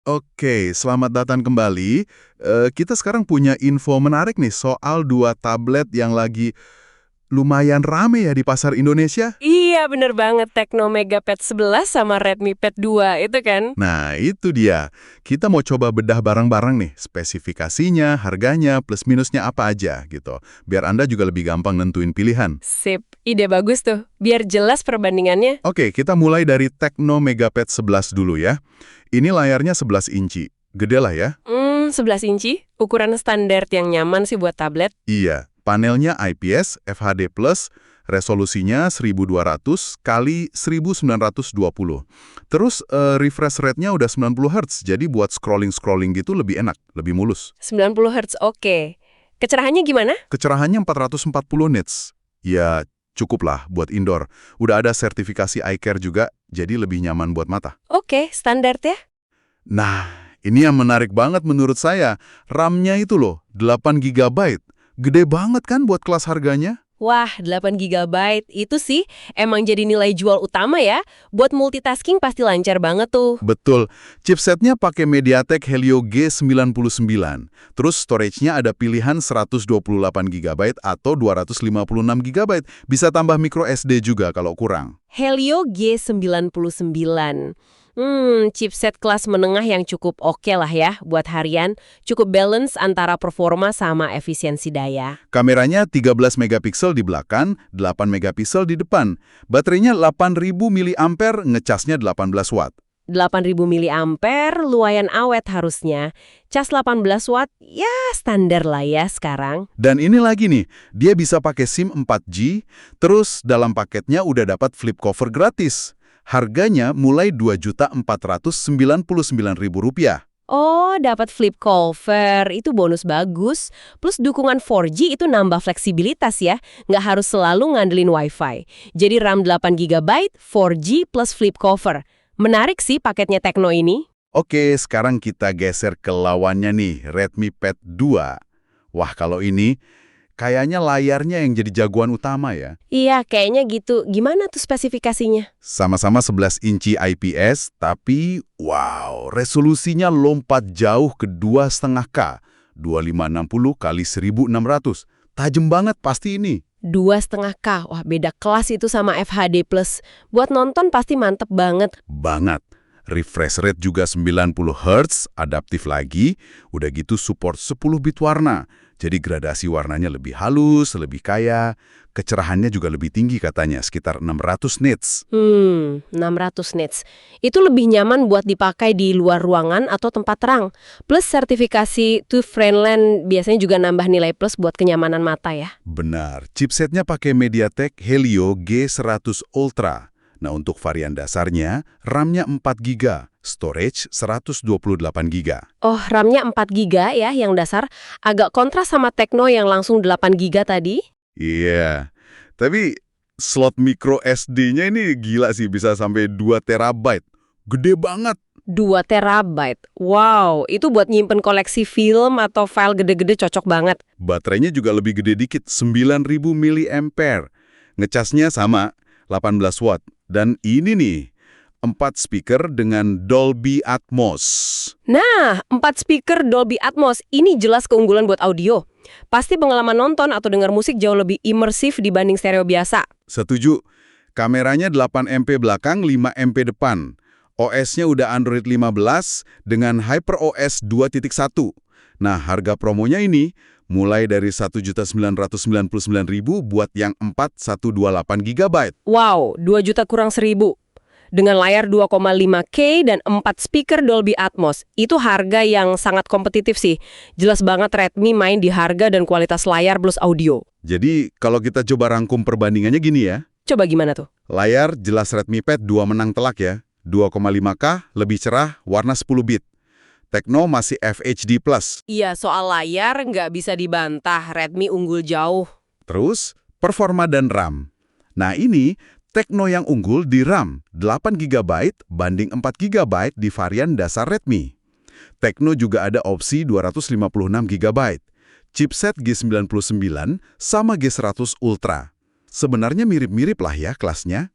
Oke, selamat datang kembali. Kita sekarang punya info menarik nih soal dua tablet yang lagi lumayan rame ya di pasar Indonesia. Iya, bener banget. Tecno Megapad 11 sama Redmi Pad 2, itu kan? Nah, itu dia. Kita mau coba bedah barang-barang nih, spesifikasinya, harganya, plus minusnya apa aja gitu. Biar Anda juga lebih gampang nentuin pilihan. Sip, ide bagus tuh. Biar jelas perbandingannya. Oke, kita mulai dari Tecno Megapad 11 dulu ya. Ini layarnya 11 inci. Gede lah ya. 11 inci. Ukuran standar yang nyaman sih buat tablet. Iya, panelnya IPS FHD+, resolusinya 1200 kali 1920. Terus refresh rate-nya udah 90 Hz, jadi buat scrolling-scrolling gitu lebih enak, lebih mulus. 90 Hz, oke. Kecerahannya gimana? Kecerahannya 440 nits. Ya, cukup lah buat indoor. Udah ada sertifikasi eye care juga, jadi lebih nyaman buat mata. Oke, standar ya. Nah, ini yang menarik banget menurut saya. RAM-nya itu loh, 8 GB. Gede banget kan buat kelas harganya? Wah, 8 GB. Itu sih emang jadi nilai jual utama ya. Buat multitasking pasti lancar banget tuh. Betul. Chipsetnya pakai MediaTek Helio G99. Terus storage-nya ada pilihan 128 GB atau 256 GB. Bisa tambah micro SD juga kalau kurang. Helio G99. Chipset kelas menengah yang cukup oke lah ya buat harian. Cukup balance antara performa sama efisiensi daya. Kameranya 13 megapiksel di belakang, 8 megapiksel di depan. Baterainya 8000 mAh, ngecasnya 18 watt. 8000 mAh, lumayan awet harusnya. Cas 18 watt, ya standar lah ya sekarang. Dan ini lagi nih, dia bisa pakai SIM 4G, terus dalam paketnya udah dapat flip cover gratis. Harganya mulai Rp2.499.000. Oh, dapat flip cover, itu bonus bagus. Plus dukungan 4G itu nambah fleksibilitas ya, nggak harus selalu ngandelin Wi-Fi. Jadi RAM 8 GB, 4G plus flip cover. Menarik sih paketnya Tecno ini. Oke, sekarang kita geser ke lawannya nih, Redmi Pad 2. Wah, kalau ini kayaknya layarnya yang jadi jagoan utama ya. Iya, kayaknya gitu. Gimana tuh spesifikasinya? Sama-sama 11 inci IPS, tapi wow, resolusinya lompat jauh ke 2,5K, 2560 kali 1600. Tajem banget pasti ini. 2,5K, wah beda kelas itu sama FHD+. Buat nonton pasti mantep banget. Banget. Refresh rate juga 90 Hz, adaptif lagi, udah gitu support 10 bit warna. Jadi gradasi warnanya lebih halus, lebih kaya, kecerahannya juga lebih tinggi katanya, sekitar 600 nits. 600 nits. Itu lebih nyaman buat dipakai di luar ruangan atau tempat terang. Plus sertifikasi to Friendland biasanya juga nambah nilai plus buat kenyamanan mata ya. Benar, chipsetnya pakai MediaTek Helio G100 Ultra. Nah, untuk varian dasarnya, RAM-nya 4 GB, storage 128 GB. Oh, RAM-nya 4 GB ya yang dasar. Agak kontras sama Tecno yang langsung 8 GB tadi. Iya, tapi slot micro SD-nya ini gila sih, bisa sampai 2 terabyte. Gede banget. 2 terabyte. Wow, itu buat nyimpen koleksi film atau file gede-gede cocok banget. Baterainya juga lebih gede dikit, 9000 mAh. Ngecasnya sama, 18 watt. Dan ini nih, 4 speaker dengan Dolby Atmos. Nah, 4 speaker Dolby Atmos, ini jelas keunggulan buat audio. Pasti pengalaman nonton atau dengar musik jauh lebih imersif dibanding stereo biasa. Setuju. Kameranya 8 MP belakang, 5 MP depan. OS-nya udah Android 15 dengan HyperOS 2.1. Nah, harga promonya ini mulai dari Rp1.999.000 buat yang 4128 GB. Wow, 2 juta kurang 1000. Dengan layar 2,5K dan 4 speaker Dolby Atmos. Itu harga yang sangat kompetitif sih. Jelas banget Redmi main di harga dan kualitas layar plus audio. Jadi, kalau kita coba rangkum perbandingannya gini ya. Coba gimana tuh? Layar jelas Redmi Pad 2 menang telak ya. 2,5K, lebih cerah, warna 10 bit. Tecno masih FHD+. Iya, soal layar nggak bisa dibantah. Redmi unggul jauh. Terus, performa dan RAM. Nah ini, Tecno yang unggul di RAM 8 GB banding 4 GB di varian dasar Redmi. Tecno juga ada opsi 256 GB. Chipset G99 sama G100 Ultra. Sebenarnya mirip-mirip lah ya kelasnya.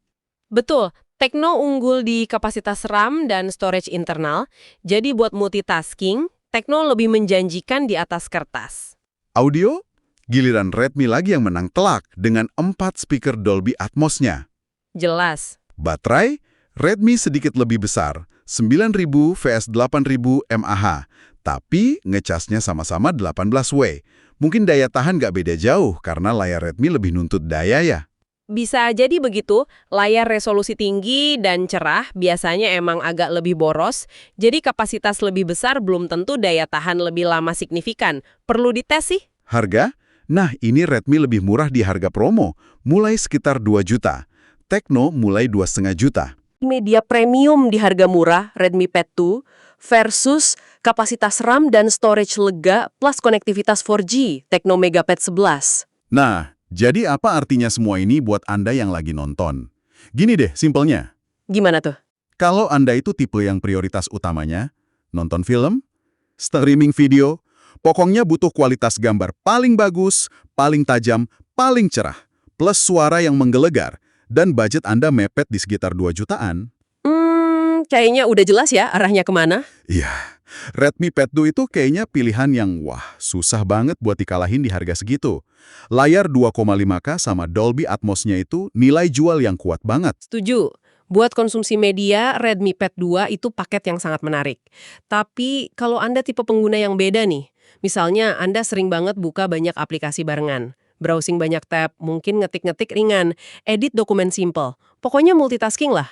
Betul. Tekno unggul di kapasitas RAM dan storage internal, jadi buat multitasking, Tekno lebih menjanjikan di atas kertas. Audio? Giliran Redmi lagi yang menang telak dengan 4 speaker Dolby Atmos-nya. Jelas. Baterai? Redmi sedikit lebih besar, 9000 vs 8000 mAh. Tapi ngecasnya sama-sama 18W. Mungkin daya tahan nggak beda jauh karena layar Redmi lebih nuntut daya ya. Bisa jadi begitu, layar resolusi tinggi dan cerah biasanya emang agak lebih boros, jadi kapasitas lebih besar belum tentu daya tahan lebih lama signifikan. Perlu dites sih. Harga? Nah, ini Redmi lebih murah di harga promo, mulai sekitar 2 juta. Tekno mulai 2,5 juta. Media premium di harga murah, Redmi Pad 2, versus kapasitas RAM dan storage lega plus konektivitas 4G, Tekno Megapad 11. Nah, jadi apa artinya semua ini buat Anda yang lagi nonton? Gini deh, simpelnya. Gimana tuh? Kalau Anda itu tipe yang prioritas utamanya, nonton film, streaming video, pokoknya butuh kualitas gambar paling bagus, paling tajam, paling cerah, plus suara yang menggelegar, dan budget Anda mepet di sekitar 2 jutaan. Kayaknya udah jelas ya arahnya kemana. Iya, Redmi Pad 2 itu kayaknya pilihan yang susah banget buat dikalahin di harga segitu. Layar 2,5K sama Dolby Atmos-nya itu nilai jual yang kuat banget. Setuju. Buat konsumsi media, Redmi Pad 2 itu paket yang sangat menarik. Tapi kalau Anda tipe pengguna yang beda nih, misalnya Anda sering banget buka banyak aplikasi barengan, browsing banyak tab, mungkin ngetik-ngetik ringan, edit dokumen simple, pokoknya multitasking lah.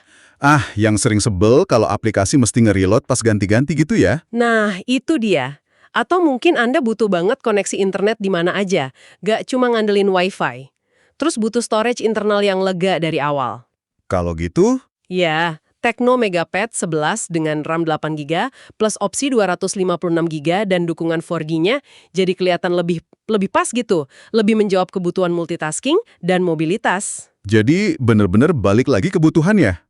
Yang sering sebel kalau aplikasi mesti nge-reload pas ganti-ganti gitu ya. Nah, itu dia. Atau mungkin Anda butuh banget koneksi internet di mana aja, gak cuma ngandelin Wi-Fi. Terus butuh storage internal yang lega dari awal. Kalau gitu, Ya, Tekno Megapad 11 dengan RAM 8GB plus opsi 256GB dan dukungan 4G-nya jadi kelihatan lebih pas gitu, lebih menjawab kebutuhan multitasking dan mobilitas. jadi bener-bener balik lagi kebutuhan ya?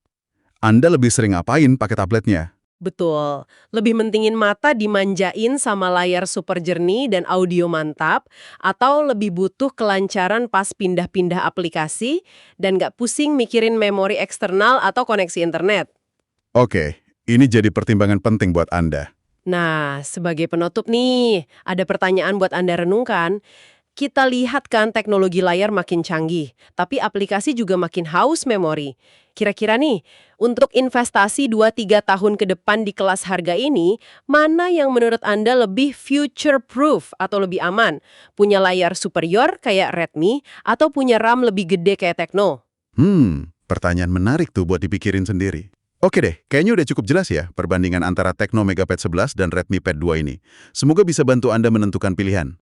Anda lebih sering ngapain pakai tabletnya? Betul, lebih mentingin mata dimanjain sama layar super jernih dan audio mantap, atau lebih butuh kelancaran pas pindah-pindah aplikasi dan nggak pusing mikirin memori eksternal atau koneksi internet. Oke, ini jadi pertimbangan penting buat Anda. Nah, sebagai penutup nih, ada pertanyaan buat Anda renungkan. Kita lihat kan teknologi layar makin canggih, tapi aplikasi juga makin haus memori. Kira-kira nih, untuk investasi 2-3 tahun ke depan di kelas harga ini, mana yang menurut Anda lebih future-proof atau lebih aman? Punya layar superior kayak Redmi atau punya RAM lebih gede kayak Tekno? Pertanyaan menarik tuh buat dipikirin sendiri. Oke deh, kayaknya udah cukup jelas ya perbandingan antara Tekno Megapad 11 dan Redmi Pad 2 ini. Semoga bisa bantu Anda menentukan pilihan.